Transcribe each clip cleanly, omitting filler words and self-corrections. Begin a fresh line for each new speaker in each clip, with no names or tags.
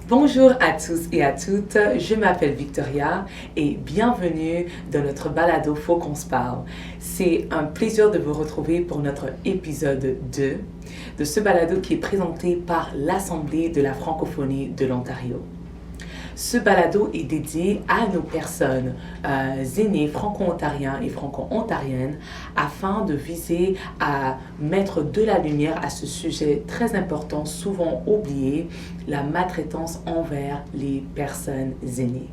Bonjour à tous et à toutes, je m'appelle Victoria et bienvenue dans notre balado Faut qu'on se parle. C'est un plaisir de vous retrouver pour notre épisode 2 de ce balado qui est présenté par l'Assemblée de la francophonie de l'Ontario. Ce balado est dédié à nos personnes aînées franco-ontariens et franco-ontariennes afin de viser à mettre de la lumière à ce sujet très important, souvent oublié, la maltraitance envers les personnes aînées.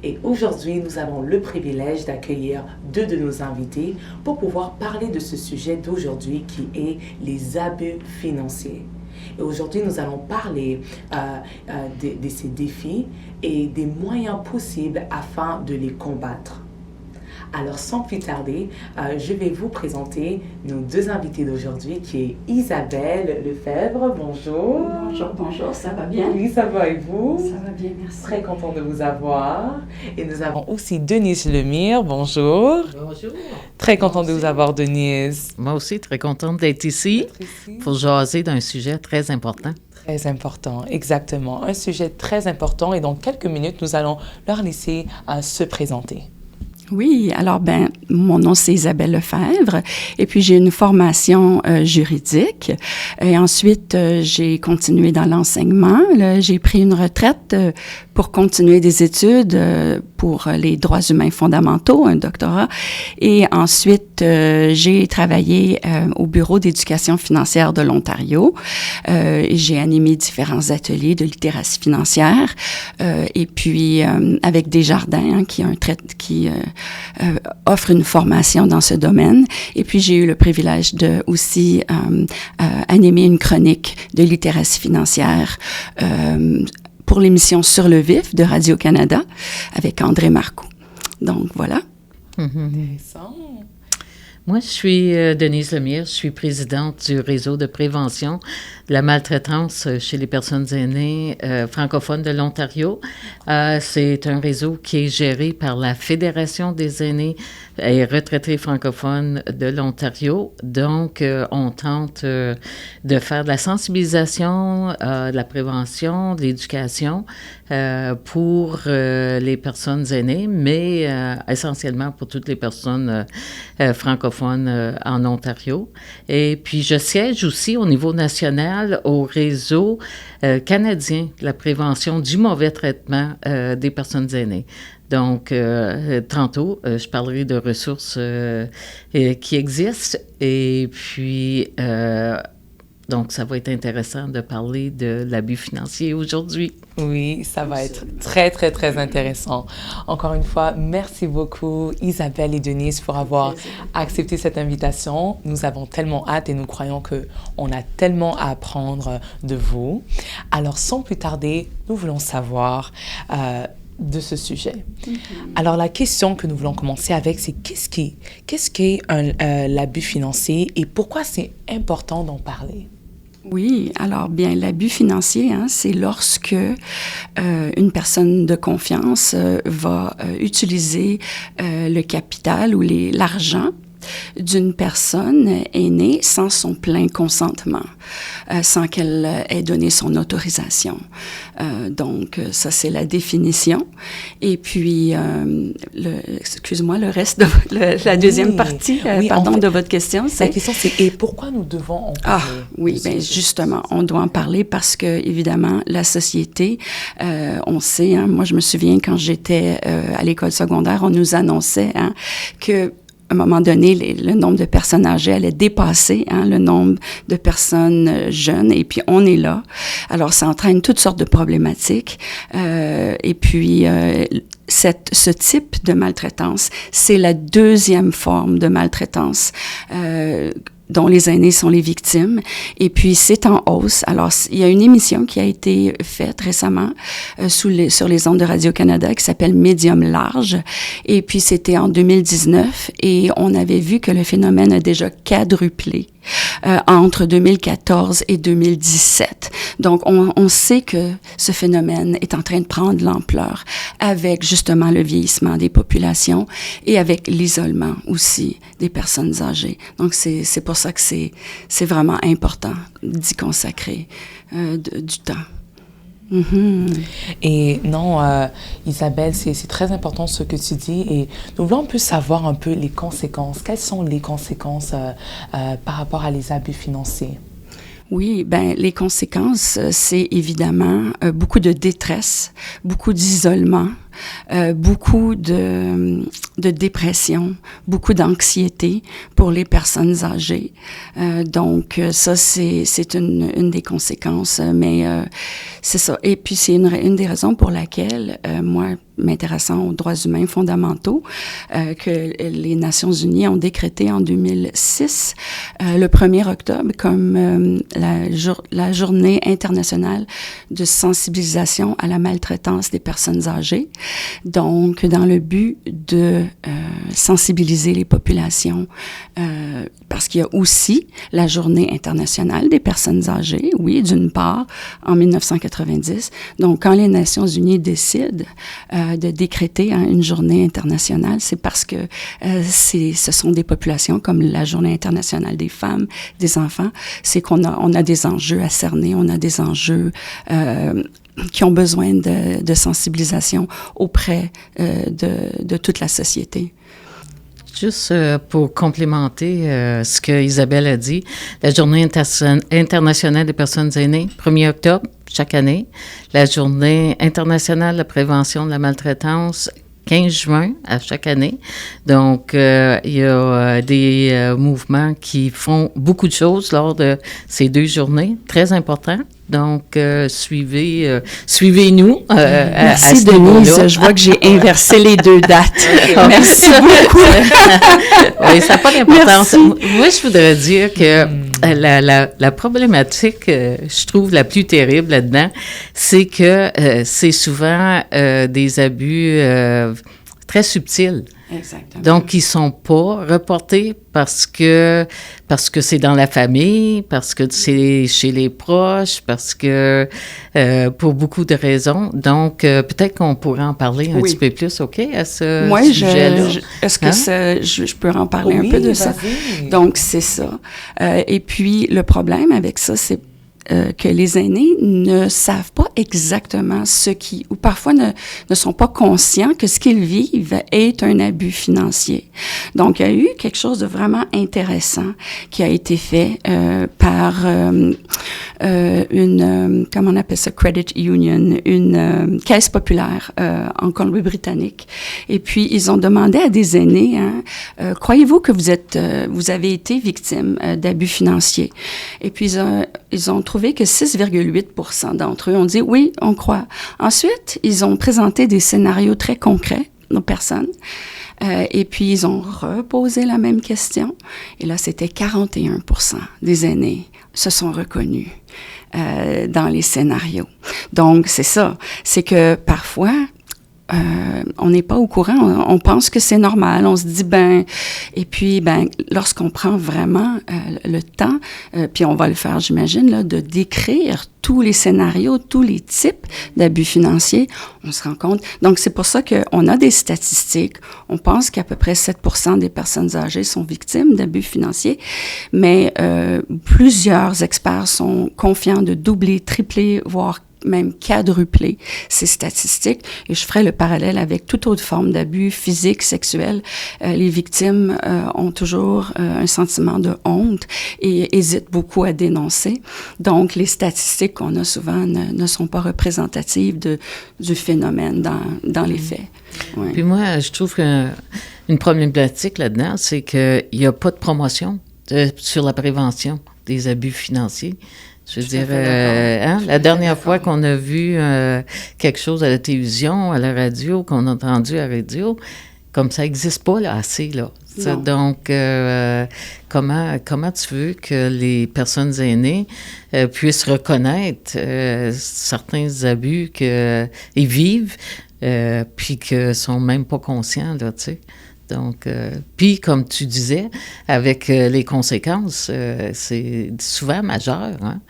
Et aujourd'hui, nous avons le privilège d'accueillir deux de nos invités pour pouvoir parler de ce sujet d'aujourd'hui qui est les abus financiers. Et aujourd'hui, nous allons parler de ces défis et des moyens possibles afin de les combattre. Alors, sans plus tarder, je vais vous présenter nos deux invités d'aujourd'hui, qui est Isabelle Lefebvre. Bonjour.
Bonjour, ça va bien?
Oui, ça va et vous?
Ça va bien, merci.
Très content de vous avoir. Et nous avons aussi Denise Lemire. Bonjour.
Bonjour.
Très content de vous avoir, Denise.
Moi aussi, très contente d'être ici pour jaser d'un sujet très important.
Très important, exactement. Un sujet très important et dans quelques minutes, nous allons leur laisser se présenter.
Oui, alors mon nom c'est Isabelle Lefebvre et puis j'ai une formation juridique et ensuite j'ai continué dans l'enseignement. Là, j'ai pris une retraite pour continuer des études pour les droits humains fondamentaux, un doctorat, et ensuite j'ai travaillé au Bureau d'éducation financière de l'Ontario. Et j'ai animé différents ateliers de littératie financière et puis avec Desjardins qui offre une formation dans ce domaine. Et puis, j'ai eu le privilège de aussi animer une chronique de littératie financière pour l'émission Sur le vif de Radio-Canada avec André Marcoux. Donc, voilà.
Intéressant.
Moi, je suis Denise Lemire, je suis présidente du réseau de prévention de la maltraitance chez les personnes aînées francophones de l'Ontario. C'est un réseau qui est géré par la Fédération des aînés et retraités francophones de l'Ontario. Donc, on tente de faire de la sensibilisation, de la prévention, de l'éducation pour les personnes aînées, mais essentiellement pour toutes les personnes francophones en Ontario. Et puis, je siège aussi au niveau national au réseau canadien de la prévention du mauvais traitement des personnes aînées. Donc, tantôt, je parlerai de ressources qui existent et puis, donc, ça va être intéressant de parler de l'abus financier aujourd'hui.
Oui, ça va être très, très, très intéressant. Encore une fois, merci beaucoup Isabelle et Denise pour avoir accepté cette invitation. Nous avons tellement hâte et nous croyons qu'on a tellement à apprendre de vous. Alors, sans plus tarder, nous voulons savoir de ce sujet. Alors, la question que nous voulons commencer avec, c'est qu'est-ce qu'est l'abus financier et pourquoi c'est important d'en parler?
Oui, alors bien, l'abus financier, c'est lorsque une personne de confiance va utiliser le capital ou l'argent d'une personne aînée sans son plein consentement, sans qu'elle ait donné son autorisation. Donc, ça, c'est la définition. Et puis, excuse-moi, le reste de la deuxième partie, pardon, en fait, de votre question, c'est...
La question, c'est, et pourquoi nous devons en parler?
Oui, bien, justement, on doit en parler parce que, évidemment, la société, on sait, moi, je me souviens, quand j'étais à l'école secondaire, on nous annonçait que à un moment donné, le nombre de personnes âgées allait dépasser le nombre de personnes jeunes, et puis on est là. Alors, ça entraîne toutes sortes de problématiques. Et puis, ce type de maltraitance, c'est la deuxième forme de maltraitance dont les aînés sont les victimes. Et puis, c'est en hausse. Alors, il y a une émission qui a été faite récemment sur les ondes de Radio-Canada qui s'appelle Médium large. Et puis, c'était en 2019 et on avait vu que le phénomène a déjà quadruplé entre 2014 et 2017. Donc, on sait que ce phénomène est en train de prendre de l'ampleur avec justement le vieillissement des populations et avec l'isolement aussi des personnes âgées. Donc, c'est pour ça que c'est vraiment important d'y consacrer du temps.
Et non, Isabelle, c'est très important ce que tu dis et nous voulons un peu savoir un peu les conséquences. Quelles sont les conséquences par rapport à les abus financiers?
Oui, ben les conséquences, c'est évidemment beaucoup de détresse, beaucoup d'isolement, beaucoup de dépression, beaucoup d'anxiété pour les personnes âgées. Donc ça, c'est une des conséquences, mais c'est ça. Et puis c'est une des raisons pour laquelle moi, m'intéressant aux droits humains fondamentaux, que les Nations unies ont décrété en 2006, le 1er octobre, comme la journée internationale de sensibilisation à la maltraitance des personnes âgées. Donc, dans le but de sensibiliser les populations, parce qu'il y a aussi la journée internationale des personnes âgées, oui, d'une part, en 1990. Donc, quand les Nations unies décident de décréter une journée internationale, c'est parce que ce sont des populations comme la Journée internationale des femmes, des enfants, c'est qu'on a des enjeux à cerner, on a des enjeux qui ont besoin de sensibilisation auprès de toute la société.
Juste pour complémenter ce que Isabelle a dit, la Journée internationale des personnes aînées, 1er octobre, chaque année. La Journée internationale de prévention de la maltraitance, 15 juin à chaque année. Donc, il y a des mouvements qui font beaucoup de choses lors de ces 2 journées, très importants. Donc, suivez-nous.
Merci, Denise. Je vois que j'ai inversé les 2 dates. Merci beaucoup.
Oui, ça n'a pas d'importance. Moi, je voudrais dire que la problématique, je trouve, la plus terrible là-dedans, c'est que c'est souvent des abus très subtils.
Exactement.
Donc, ils ne sont pas reportés parce que c'est dans la famille, parce que c'est chez les proches, parce que pour beaucoup de raisons. Donc, peut-être qu'on pourrait en parler un petit peu plus, OK, à ce sujet-là.
Est-ce que je peux en parler un peu de ça? Donc, c'est ça. Et puis, le problème avec ça, c'est que les aînés ne savent pas exactement ou parfois ne sont pas conscients que ce qu'ils vivent est un abus financier. Donc, il y a eu quelque chose de vraiment intéressant qui a été fait par comment on appelle ça, Credit Union, une caisse populaire en Colombie-Britannique. Et puis, ils ont demandé à des aînés, croyez-vous que vous avez été victime d'abus financiers? Et puis, ils ont trouvé que 6,8% d'entre eux ont dit oui, on croit. Ensuite, ils ont présenté des scénarios très concrets aux personnes. Et puis, ils ont reposé la même question. Et là, c'était 41% des aînés se sont reconnus dans les scénarios. Donc, c'est ça. C'est que parfois, on n'est pas au courant, on pense que c'est normal, on se dit et puis lorsqu'on prend vraiment le temps, puis on va le faire, j'imagine, là, de décrire tous les scénarios, tous les types d'abus financiers, on se rend compte. Donc, c'est pour ça qu'on a des statistiques. On pense qu'à peu près 7% des personnes âgées sont victimes d'abus financiers, mais plusieurs experts sont confiants de doubler, tripler, voire même quadrupler ces statistiques. Et je ferai le parallèle avec toute autre forme d'abus physique, sexuel. Les victimes ont toujours un sentiment de honte et hésitent beaucoup à dénoncer. Donc, les statistiques qu'on a souvent ne sont pas représentatives du phénomène dans les faits. Ouais.
Puis moi, je trouve qu'une problématique là-dedans, c'est qu'il n'y a pas de promotion sur la prévention des abus financiers. Je veux dire, la dernière fois qu'on a vu quelque chose à la télévision, à la radio, qu'on a entendu à la radio, comme ça n'existe pas là, assez, là. Ça, donc, comment tu veux que les personnes aînées puissent reconnaître certains abus qu'ils vivent, puis qu'ils ne sont même pas conscients, là, tu sais. Donc, puis, comme tu disais, avec les conséquences, c'est souvent majeur, hein?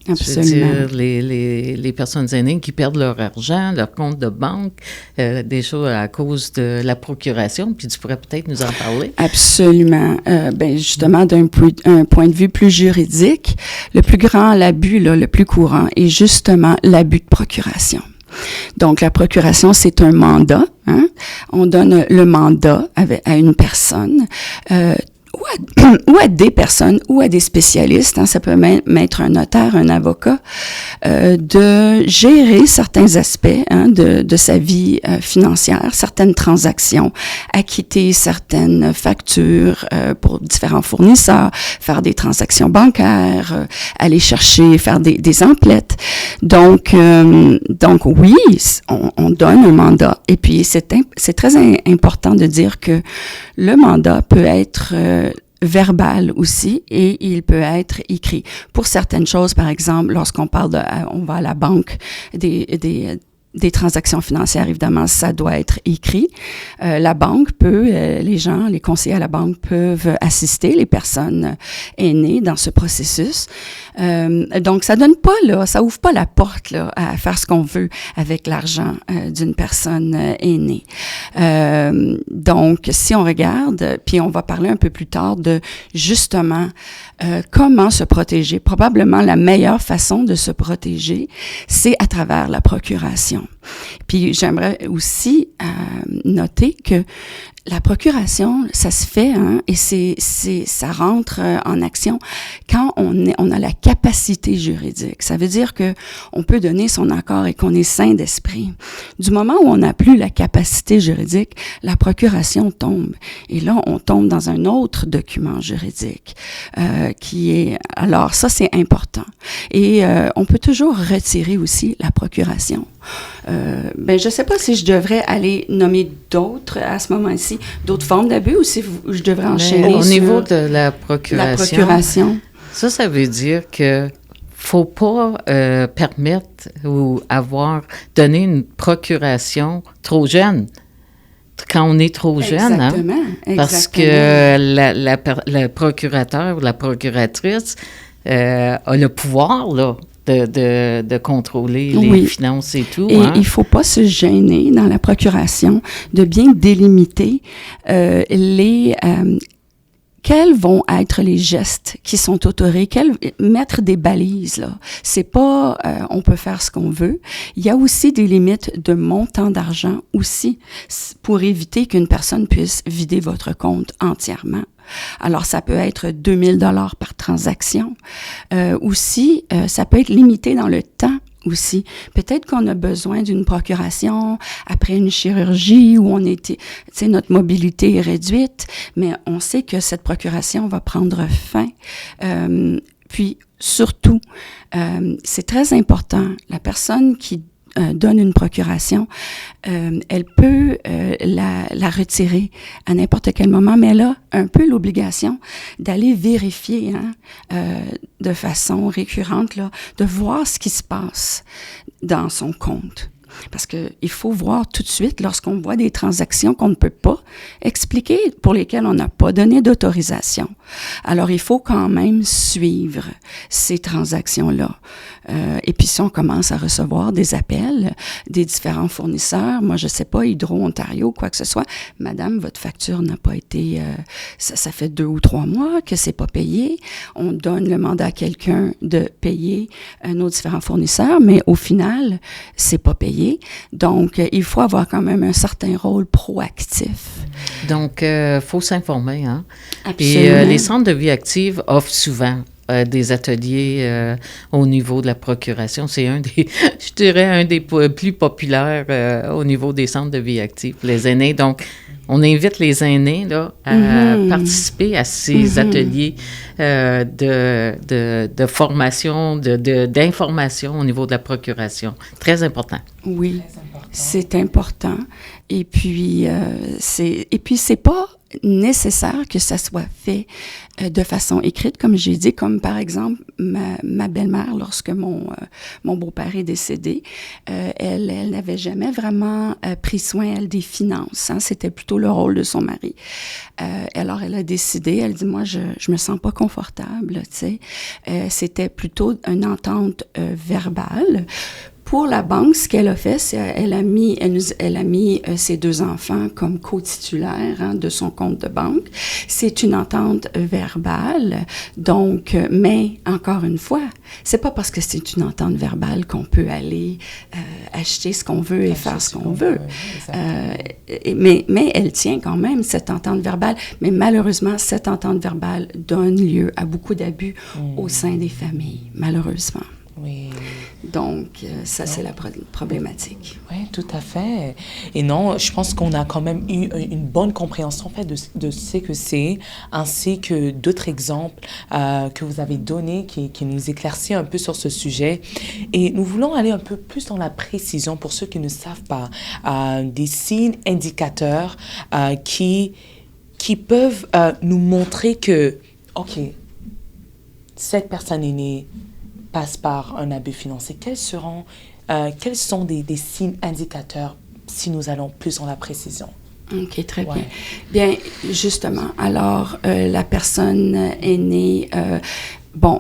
Absolument.
Je veux dire, les personnes aînées qui perdent leur argent, leur compte de banque, des choses à cause de la procuration, puis tu pourrais peut-être nous en parler.
Absolument. Justement, un point de vue plus juridique, le plus grand abus, là, le plus courant, est justement l'abus de procuration. Donc, la procuration, c'est un mandat. Hein? On donne le mandat à une personne, ou à des personnes, ou à des spécialistes, hein, ça peut même être un notaire, un avocat, de gérer certains aspects de sa vie financière, certaines transactions, acquitter certaines factures pour différents fournisseurs, faire des transactions bancaires, aller chercher, faire des emplettes. Donc oui, on donne un mandat. Et puis, c'est très important de dire que le mandat peut être verbal aussi, et il peut être écrit. Pour certaines choses, par exemple, lorsqu'on parle on va à la banque, des transactions financières, évidemment, ça doit être écrit. La banque peut, les conseillers à la banque peuvent assister les personnes aînées dans ce processus. Donc, ça donne pas, là, ça ouvre pas la porte, là, à faire ce qu'on veut avec l'argent d'une personne aînée. Donc, si on regarde, puis on va parler un peu plus tard de, justement, comment se protéger. Probablement la meilleure façon de se protéger, c'est à travers la procuration. Puis j'aimerais aussi noter que la procuration, ça se fait, hein, et ça rentre en action quand on a la capacité juridique. Ça veut dire que on peut donner son accord et qu'on est sain d'esprit. Du moment où on n'a plus la capacité juridique, la procuration tombe. Et là, on tombe dans un autre document juridique qui est... Alors, ça, c'est important. Et on peut toujours retirer aussi la procuration. Je sais pas si je devrais aller nommer d'autres à ce moment-ci, d'autres formes d'abus, ou si je devrais enchaîner
au niveau de la procuration. Ça veut dire que faut pas permettre ou donner une procuration trop jeune. Quand on est trop jeune,
exactement.
Parce que le procurateur ou la procuratrice a le pouvoir, là, de contrôler les finances et tout.
Et il faut pas se gêner dans la procuration de bien délimiter quels vont être les gestes qui sont autorés, mettre des balises, là. C'est pas, on peut faire ce qu'on veut. Il y a aussi des limites de montant d'argent aussi, pour éviter qu'une personne puisse vider votre compte entièrement. Alors, ça peut être 2000 $ par transaction. Aussi, ça peut être limité dans le temps aussi. Peut-être qu'on a besoin d'une procuration après une chirurgie où notre mobilité est réduite, mais on sait que cette procuration va prendre fin. Puis, surtout, c'est très important, la personne qui donne une procuration, elle peut la retirer à n'importe quel moment, mais elle a un peu l'obligation d'aller vérifier de façon récurrente, là, de voir ce qui se passe dans son compte. Parce que il faut voir tout de suite, lorsqu'on voit des transactions qu'on ne peut pas expliquer, pour lesquelles on n'a pas donné d'autorisation. Alors, il faut quand même suivre ces transactions-là. Et puis, si on commence à recevoir des appels des différents fournisseurs, moi, je sais pas, Hydro-Ontario, quoi que ce soit, madame, votre facture n'a pas été... ça fait 2 ou 3 mois que c'est pas payé. On donne le mandat à quelqu'un de payer nos différents fournisseurs, mais au final, c'est pas payé. Donc, il faut avoir quand même un certain rôle proactif.
Donc, faut s'informer, hein?
Absolument.
Et les centres de vie active offrent souvent des ateliers au niveau de la procuration. C'est je dirais, un des plus populaires au niveau des centres de vie active pour les aînés. Donc, on invite les aînés là, à participer à ces ateliers de formation, d'information au niveau de la procuration. Très important.
Oui.
Très important.
C'est important. Et puis, c'est pas nécessaire que ça soit fait de façon écrite, comme j'ai dit, comme par exemple ma belle-mère, lorsque mon beau-père est décédé, elle n'avait jamais vraiment pris soin, elle, des finances. Hein, c'était plutôt le rôle de son mari. Alors, elle a décidé, elle dit, moi, je me sens pas confortable, tu sais. C'était plutôt une entente verbale. Pour la banque, ce qu'elle a fait, c'est elle a mis ses 2 enfants comme co-titulaires, hein, de son compte de banque. C'est une entente verbale. Donc, mais encore une fois, c'est pas parce que c'est une entente verbale qu'on peut aller acheter ce qu'on veut et faire ce qu'on veut. Mais elle tient quand même, cette entente verbale. Mais malheureusement, cette entente verbale donne lieu à beaucoup d'abus au sein des familles, malheureusement.
Oui.
Donc, ça, c'est la problématique.
Oui, tout à fait. Et non, je pense qu'on a quand même eu une bonne compréhension en fait, de ce que c'est, ainsi que d'autres exemples que vous avez donnés qui nous éclaircissent un peu sur ce sujet. Et nous voulons aller un peu plus dans la précision pour ceux qui ne savent pas, des signes indicateurs qui peuvent nous montrer que, OK, cette personne aînée passe par un abus financier. Quels sont des signes indicateurs si nous allons plus dans la précision?
OK, très bien. Bien, justement, alors, la personne aînée,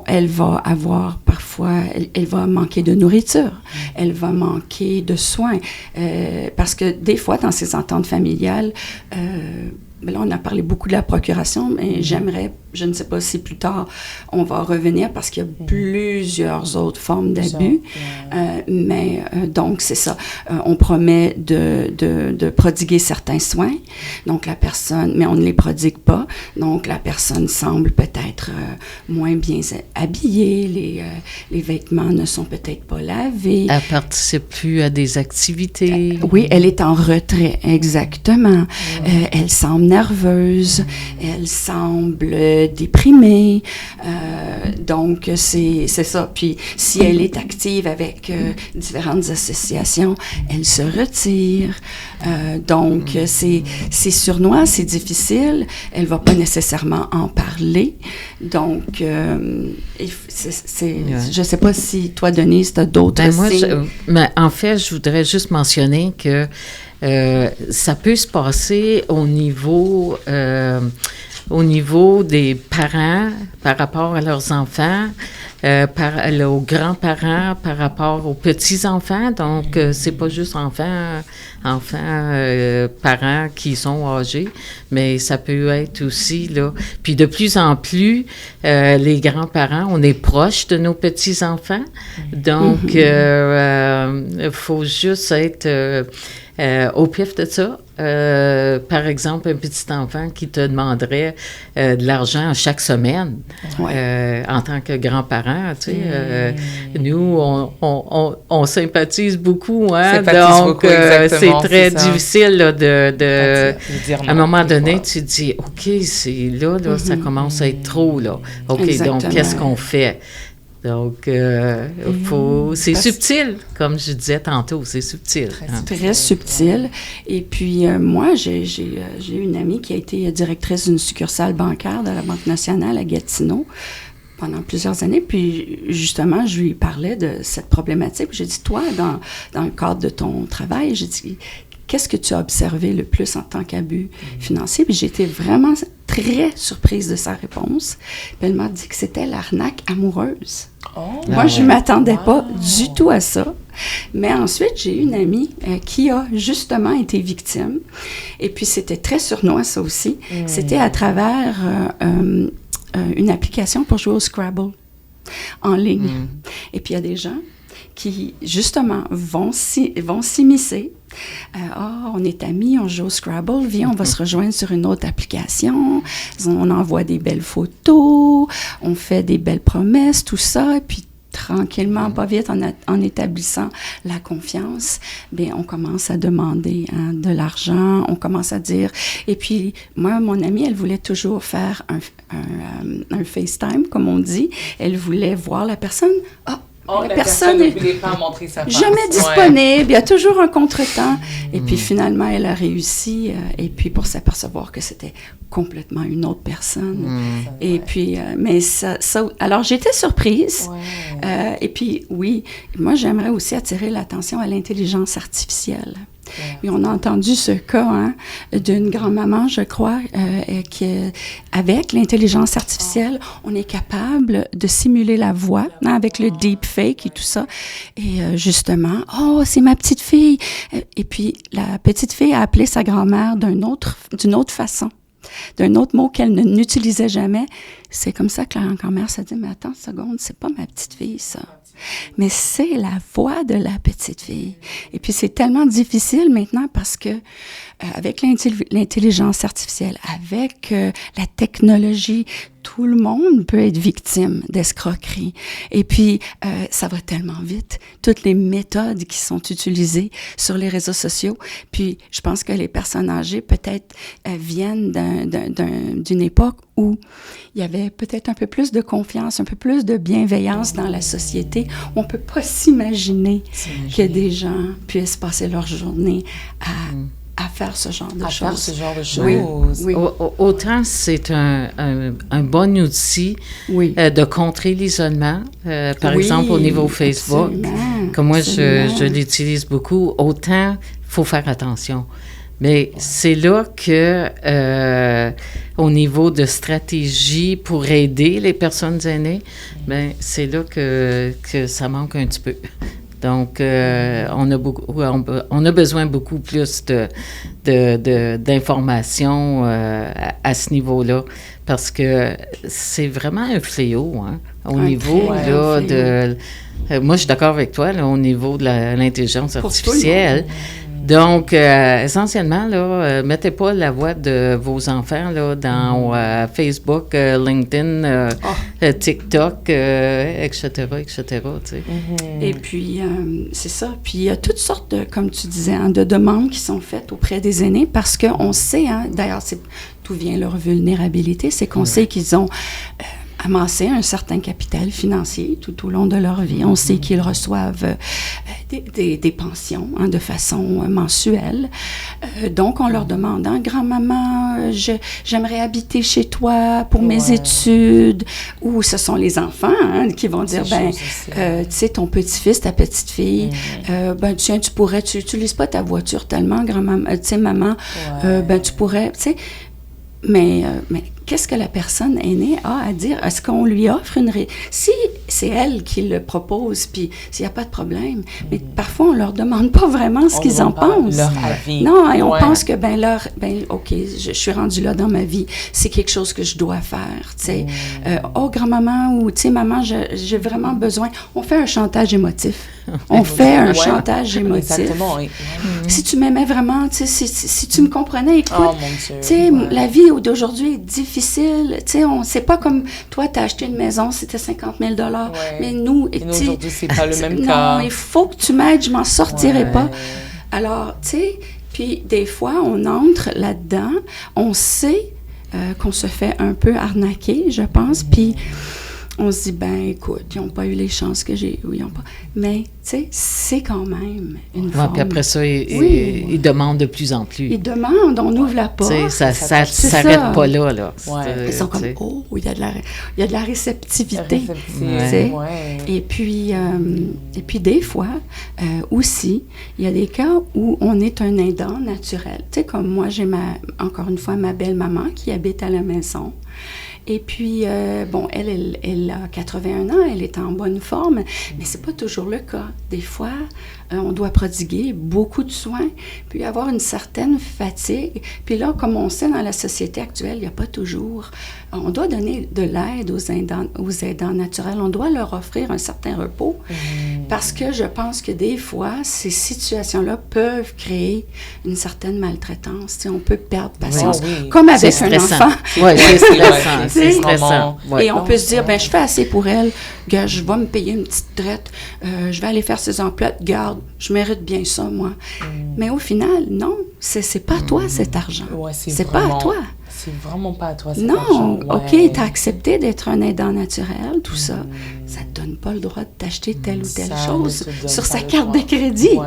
elle va avoir parfois, elle va manquer de nourriture, elle va manquer de soins, parce que des fois, dans ces ententes familiales, là, on a parlé beaucoup de la procuration, mais je ne sais pas si plus tard, on va revenir parce qu'il y a plusieurs autres formes d'abus. Donc, c'est ça. On promet de prodiguer certains soins. Donc, mais on ne les prodigue pas. Donc, la personne semble peut-être moins bien habillée. Les vêtements ne sont peut-être pas lavés.
Elle participe plus à des activités.
Oui, elle est en retrait, exactement. Elle semble nerveuse. Elle semble déprimée. Donc, c'est ça. Puis, si elle est active avec différentes associations, elle se retire. Donc, c'est sournois, c'est difficile. Elle ne va pas nécessairement en parler. Donc, je ne sais pas si toi, Denise, tu as d'autres signes.
En fait, je voudrais juste mentionner que ça peut se passer au niveau des parents par rapport à leurs enfants, aux grands-parents par rapport aux petits-enfants. Donc, c'est pas juste parents qui sont âgés, mais ça peut être aussi, là. Puis de plus en plus, les grands-parents, on est proches de nos petits-enfants. Donc, il faut juste être au pif de ça. Par exemple, un petit enfant qui te demanderait de l'argent chaque semaine en tant que grand-parent, tu sais, nous, on sympathise beaucoup, hein, donc c'est très difficile là, de à un moment donné, tu te dis, OK, là, ça commence à être trop, là. OK, exactement. Donc, qu'est-ce qu'on fait? Donc, c'est subtil, comme je disais tantôt, c'est subtil.
Très subtil. Et puis, moi, j'ai une amie qui a été directrice d'une succursale bancaire de la Banque nationale à Gatineau pendant plusieurs années. Puis, justement, je lui parlais de cette problématique. J'ai dit, toi, dans le cadre de ton travail, j'ai dit, qu'est-ce que tu as observé le plus en tant qu'abus financier? Puis j'ai été vraiment très surprise de sa réponse. Puis elle m'a dit que c'était l'arnaque amoureuse. Moi, je ne m'attendais pas du tout à ça. Mais ensuite, j'ai une amie qui a justement été victime. Et puis, c'était très sournois, ça aussi. C'était à travers une application pour jouer au Scrabble en ligne. Et puis, il y a des gens qui, justement, vont s'immiscer. On est amis, on joue au Scrabble, viens, on va se rejoindre sur une autre application, on envoie des belles photos, on fait des belles promesses, tout ça, et puis tranquillement, pas vite, en établissant la confiance, bien, on commence à demander de l'argent, on commence à dire... Et puis, moi, mon amie, elle voulait toujours faire un FaceTime, comme on dit. Elle voulait voir la personne.
La personne ne voulait pas montrer sa face.
Jamais disponible, il y a toujours un contretemps. Et puis finalement, elle a réussi, et puis pour s'apercevoir que c'était complètement une autre personne. Et puis, mais ça, alors j'étais surprise. Et puis, oui, moi j'aimerais aussi attirer l'attention à l'intelligence artificielle. Oui, on a entendu ce cas d'une grand-maman, je crois, qui, avec l'intelligence artificielle, on est capable de simuler la voix avec le deepfake et tout ça. Et justement, « Oh, c'est ma petite fille! » Et puis, la petite fille a appelé sa grand-mère d'une autre façon, d'un autre mot qu'elle n'utilisait jamais. C'est comme ça que la grand-mère s'est dit « Mais attends une seconde, c'est pas ma petite fille, ça. » Mais c'est la voix de la petite fille. Et puis, c'est tellement difficile maintenant parce que avec l'intelligence artificielle, avec la technologie, tout le monde peut être victime d'escroquerie. Et puis, ça va tellement vite. Toutes les méthodes qui sont utilisées sur les réseaux sociaux. Puis, je pense que les personnes âgées, peut-être, viennent d'une époque où il y avait peut-être un peu plus de confiance, un peu plus de bienveillance dans la société. On ne peut pas s'imaginer que des gens puissent passer leur journée à faire ce genre de choses.
Oui. Autant c'est un bon outil de contrer l'isolement, par exemple au niveau Facebook, que moi je l'utilise beaucoup, autant il faut faire attention. Mais c'est là que, au niveau de stratégie pour aider les personnes aînées, ben c'est là que ça manque un petit peu. Donc, on a besoin beaucoup plus d'informations à ce niveau-là, parce que c'est vraiment un fléau, au niveau là, de... moi, je suis d'accord avec toi, là, au niveau de l'intelligence artificielle. Donc, essentiellement, là, mettez pas la voix de vos enfants là, dans Facebook, LinkedIn, TikTok, etc., etc., tu sais.
Et puis, c'est ça. Puis, il y a toutes sortes, comme tu disais, de demandes qui sont faites auprès des aînés parce qu'on sait, d'ailleurs, d'où vient leur vulnérabilité, c'est qu'on sait qu'ils ont... amasser un certain capital financier tout au long de leur vie. On sait qu'ils reçoivent des pensions de façon mensuelle. Donc, on leur demande, grand-maman, j'aimerais habiter chez toi pour mes études. Ou ce sont les enfants qui vont dire, tu sais, ton petit-fils, ta petite-fille, tiens, tu n'utilises pas ta voiture tellement, grand-maman, tu sais, maman, tu pourrais, tu sais, mais qu'est-ce que la personne aînée a à dire? Est-ce qu'on lui offre si c'est elle qui le propose, puis s'il n'y a pas de problème, mais parfois, on ne leur demande pas vraiment ce qu'ils en pensent.
Leur avis.
Non, et on pense que, OK, je suis rendue là dans ma vie, c'est quelque chose que je dois faire, tu sais. Grand-maman, ou, tu sais, maman, j'ai vraiment besoin. On fait un chantage émotif. On fait un chantage émotif.
Exactement, oui.
Si tu m'aimais vraiment, tu sais, si tu me comprenais, écoute,
mon Dieu,
tu sais, la vie d'aujourd'hui est difficile, tu sais, c'est pas comme toi, tu as acheté une maison, c'était 50 000 $, mais nous,
aujourd'hui, c'est pas le même cas.
Non, il faut que tu m'aides, je m'en sortirai pas. Alors, tu sais, puis des fois, on entre là-dedans, on sait qu'on se fait un peu arnaquer, je pense, puis on se dit, écoute, ils n'ont pas eu les chances que j'ai eu, ils n'ont pas. Mais, tu sais, c'est quand même une forme.
Puis après ça, ils demandent de plus en plus.
Ils demandent, on ouvre la porte.
Ça s'arrête pas là.
Ils sont comme, il y a de la réceptivité. Et puis, des fois, aussi, il y a des cas où on est un aidant naturel. Tu sais, comme moi, j'ai encore une fois ma belle-maman qui habite à la maison. Et puis, elle a 81 ans, elle est en bonne forme, mais c'est pas toujours le cas. Des fois, on doit prodiguer beaucoup de soins, puis avoir une certaine fatigue. Puis là, comme on sait dans la société actuelle, il n'y a pas toujours... On doit donner de l'aide aux aidants naturels. On doit leur offrir un certain repos, parce que je pense que des fois, ces situations-là peuvent créer une certaine maltraitance. T'sais, on peut perdre patience, comme avec un enfant.
Oui, c'est stressant. C'est stressant.
Et on peut se dire, je fais assez pour elle, je vais me payer une petite traite, je vais aller faire ses emplois de garde, je mérite bien ça, moi. Mais au final, non, c'est pas à toi cet argent.
C'est
pas à toi.
c'est vraiment pas à toi cet
non,
argent.
OK, t'as accepté d'être un aidant naturel, tout ça. Ça te donne pas le droit de t'acheter telle ou telle chose sur sa carte de crédit.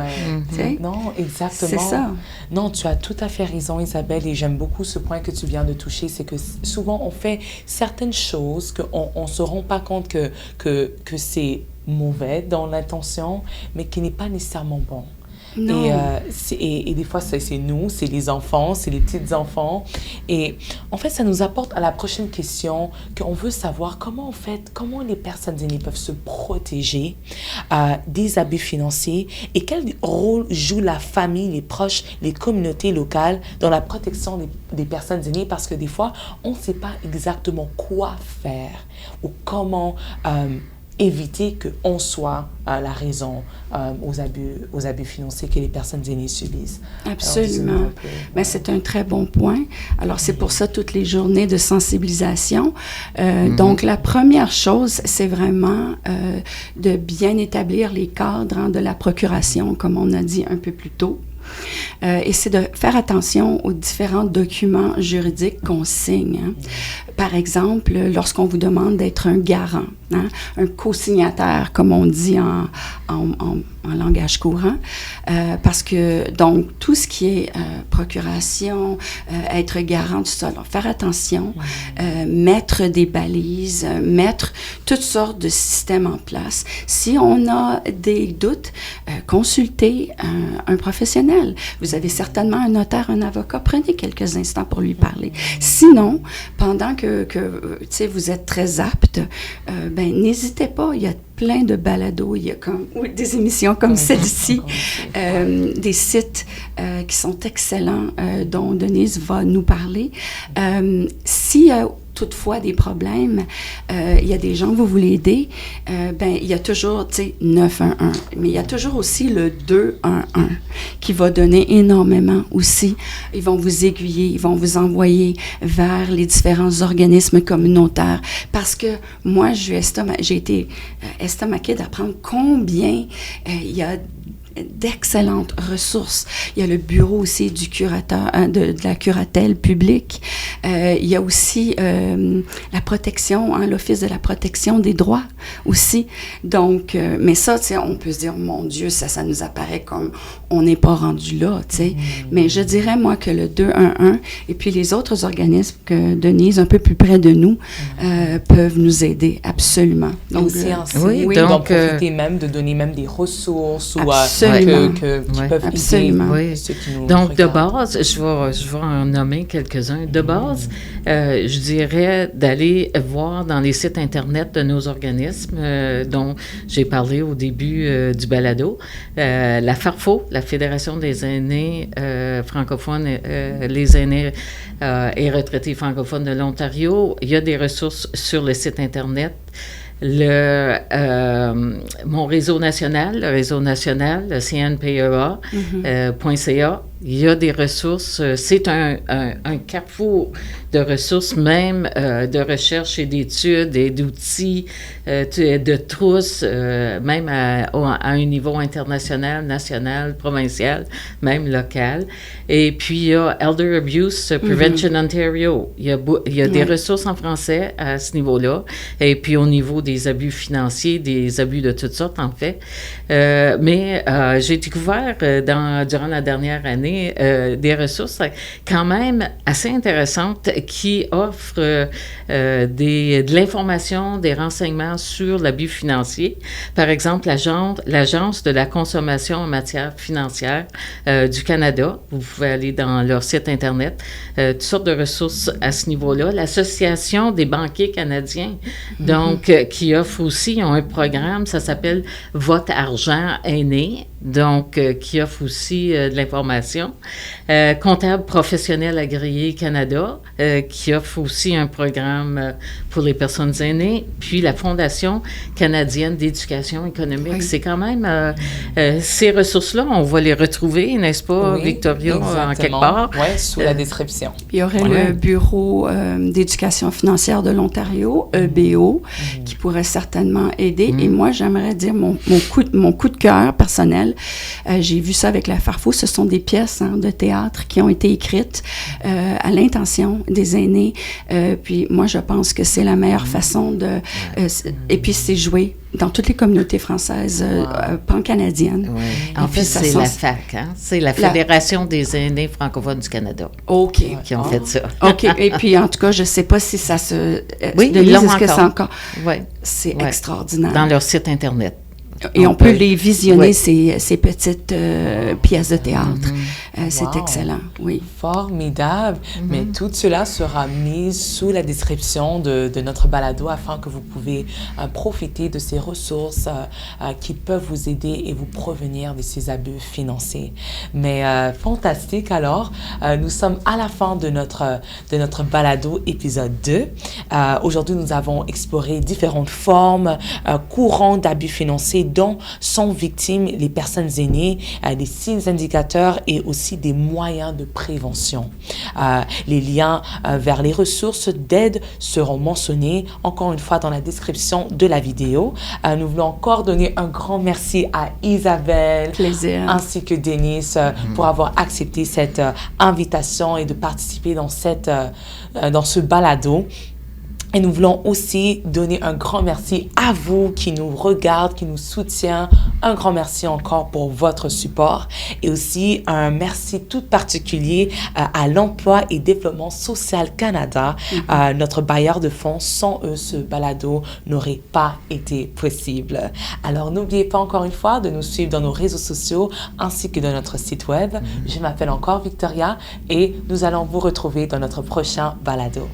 Non, exactement.
C'est ça.
Non, tu as tout à fait raison, Isabelle, et j'aime beaucoup ce point que tu viens de toucher, c'est que souvent on fait certaines choses qu'on ne se rend pas compte que c'est mauvais dans l'intention, mais qui n'est pas nécessairement bon.
Non.
Et des fois, c'est nous, c'est les enfants, c'est les petits-enfants. Et en fait, ça nous apporte à la prochaine question qu'on veut savoir comment les personnes aînées peuvent se protéger des abus financiers et quel rôle joue la famille, les proches, les communautés locales dans la protection des personnes aînées, parce que des fois, on ne sait pas exactement quoi faire ou comment éviter qu'on soit la raison aux abus financiers que les personnes aînées subissent.
Absolument. Ben, c'est un très bon point. Alors, c'est pour ça toutes les journées de sensibilisation. Donc, la première chose, c'est vraiment de bien établir les cadres de la procuration, comme on a dit un peu plus tôt. Et c'est de faire attention aux différents documents juridiques qu'on signe. Hein. Par exemple, lorsqu'on vous demande d'être un garant, hein, un co-signataire, comme on dit en langage courant, parce que, donc, tout ce qui est procuration, être garant, tout ça, alors, faire attention, mettre des balises, mettre toutes sortes de systèmes en place. Si on a des doutes, consultez un professionnel. Vous avez certainement un notaire, un avocat, prenez quelques instants pour lui parler. Sinon, pendant que vous êtes très apte, n'hésitez pas, il y a plein de balados, il y a des émissions comme celle-ci, des sites qui sont excellents, dont Denise va nous parler. S'il y a toutefois des problèmes, il y a des gens que vous voulez aider, il y a toujours, 911, mais il y a toujours aussi le 211 qui va donner énormément aussi. Ils vont vous aiguiller, ils vont vous envoyer vers les différents organismes communautaires, parce que moi, j'ai été estomaquée d'apprendre combien il y a d'excellentes ressources. Il y a le bureau aussi du curateur, de la curatelle publique. Il y a aussi la protection, l'Office de la protection des droits aussi. Donc, mais ça, on peut se dire, mon Dieu, ça nous apparaît comme on n'est pas rendu là, tu sais. Mais je dirais, moi, que le 211 et puis les autres organismes que Denise, un peu plus près de nous, peuvent nous aider, absolument.
Donc, donc profiter même de donner même des ressources ou qui peuvent aider ceux qui nous
donc,
regardent.
de base, je vais en nommer quelques-uns. De base, je dirais d'aller voir dans les sites Internet de nos organismes dont j'ai parlé au début du balado. La FARFO, la Fédération des aînés francophones, les aînés et retraités francophones de l'Ontario. Il y a des ressources sur le site Internet. Mon réseau national, le CNPEA.ca, il y a des ressources. C'est un carrefour de ressources, même de recherche et d'études et d'outils, de trousses, même à un niveau international, national, provincial, même local. Et puis, il y a Elder Abuse Prevention Ontario. Il y a des ressources en français à ce niveau-là. Et puis, au niveau des abus financiers, des abus de toutes sortes, en fait. Mais j'ai découvert durant la dernière année des ressources quand même assez intéressantes qui offrent de l'information, des renseignements sur l'abus financier. Par exemple, l'Agence de la consommation en matière financière du Canada. Vous pouvez aller dans leur site Internet. Toutes sortes de ressources à ce niveau-là. L'Association des banquiers canadiens, donc, qui offre aussi, ils ont un programme, ça s'appelle « Votre argent aîné ». Donc, qui offre aussi de l'information. Comptable professionnel agréé Canada, qui offre aussi un programme pour les personnes aînées. Puis, la Fondation canadienne d'éducation économique. Oui. C'est quand même... ces ressources-là, on va les retrouver, n'est-ce pas, Victoria, en quelque part?
Oui, sous la description.
Il y aurait le Bureau d'éducation financière de l'Ontario, EBO, qui pourrait certainement aider. Et moi, j'aimerais dire mon coup de cœur personnel. J'ai vu ça avec la Farfo. Ce sont des pièces pièces de théâtre qui ont été écrites à l'intention des aînés. Puis moi, je pense que c'est la meilleure façon de... et puis c'est joué dans toutes les communautés françaises pan-canadiennes.
En fait, c'est la FAC, c'est la Fédération des aînés francophones du Canada.
OK.
Qui ont fait ça.
OK. Et puis, en tout cas, je ne sais pas si ça se...
oui,
Denise,
ils l'ont
est-ce que c'est encore...
Oui.
C'est extraordinaire.
Dans leur site Internet.
Et on peut les visionner, ces petites pièces de théâtre. C'est excellent, oui.
Formidable. Mais tout cela sera mis sous la description de notre balado afin que vous pouvez profiter de ces ressources qui peuvent vous aider et vous prévenir de ces abus financiers. Mais fantastique alors. Nous sommes à la fin de notre balado épisode 2. Aujourd'hui, nous avons exploré différentes formes courantes d'abus financiers dont sont victimes les personnes aînées, des signes indicateurs et aussi des moyens de prévention. Les liens vers les ressources d'aide seront mentionnés encore une fois dans la description de la vidéo. Nous voulons encore donner un grand merci à Isabelle ainsi que Denise pour avoir accepté cette invitation et de participer dans ce balado. Et nous voulons aussi donner un grand merci à vous qui nous regardez, qui nous soutient. Un grand merci encore pour votre support. Et aussi un merci tout particulier à l'Emploi et Développement social Canada, notre bailleur de fonds. Sans eux, ce balado n'aurait pas été possible. Alors, n'oubliez pas encore une fois de nous suivre dans nos réseaux sociaux ainsi que dans notre site web. Je m'appelle encore Victoria et nous allons vous retrouver dans notre prochain balado.